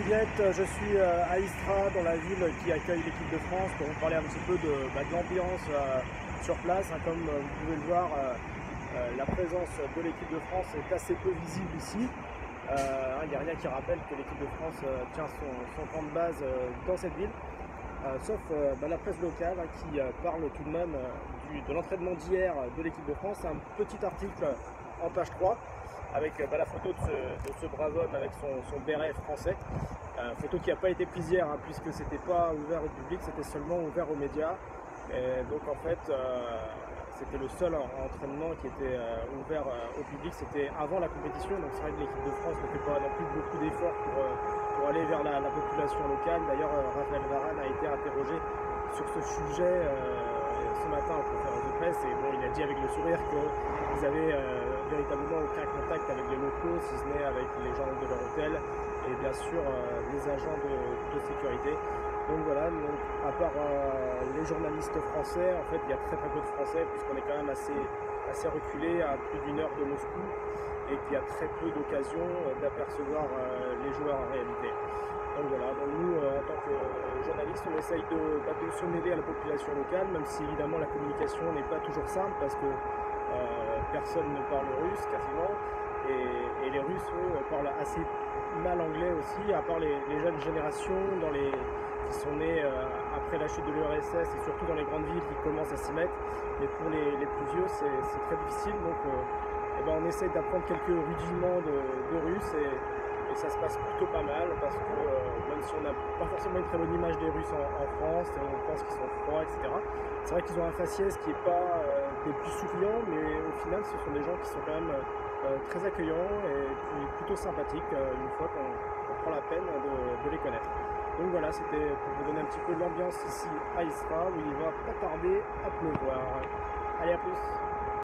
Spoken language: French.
Juliette, je suis à Istra, dans la ville qui accueille l'équipe de France, pour vous parler un petit peu de l'ambiance sur place. Comme vous pouvez le voir, la présence de l'équipe de France est assez peu visible ici. Il n'y a rien qui rappelle que l'équipe de France tient son camp de base dans cette ville, sauf la presse locale qui parle tout de même de l'entraînement d'hier de l'équipe de France. C'est un petit article en page 3 avec la photo de ce brave homme avec son béret français. Photo qui n'a pas été prise hier puisque c'était pas ouvert au public, c'était seulement ouvert aux médias. Et donc en fait c'était le seul entraînement qui était ouvert au public, c'était avant la compétition. Donc c'est vrai que l'équipe de France ne fait pas non plus beaucoup d'efforts pour aller vers la population locale. D'ailleurs Raphaël Varane a été interrogé sur ce sujet ce matin en conférence de presse, et bon, il a dit avec le sourire qu'ils avaient véritablement aucun contact avec les locaux, si ce n'est avec les gens de leur hôtel et bien sûr les agents de sécurité. Donc voilà, à part les journalistes français, en fait il y a très peu de Français puisqu'on est quand même assez reculé à plus d'1 heure de Moscou et qu'il y a très peu d'occasions d'apercevoir les joueurs en réalité. Donc voilà, nous en tant que journalistes on essaye de se mêler à la population locale, même si évidemment la communication n'est pas toujours simple parce que personne ne parle russe quasiment, et les Russes parlent assez mal anglais aussi, à part les jeunes générations qui sont nés après la chute de l'URSS et surtout dans les grandes villes qui commencent à s'y mettre. Mais pour les plus vieux c'est très difficile, donc on essaie d'apprendre quelques rudiments de russe, et ça se passe plutôt pas mal parce que même si on n'a pas forcément une très bonne image des Russes en France, on pense qu'ils sont froids, etc. C'est vrai qu'ils ont un faciès qui n'est pas des plus souriants, mais au final ce sont des gens qui sont quand même très accueillants et puis plutôt sympathiques une fois qu'on prend la peine de les connaître. Donc voilà, c'était pour vous donner un petit peu l'ambiance ici à Istra, où il va pas tarder à pleuvoir. Allez, à plus!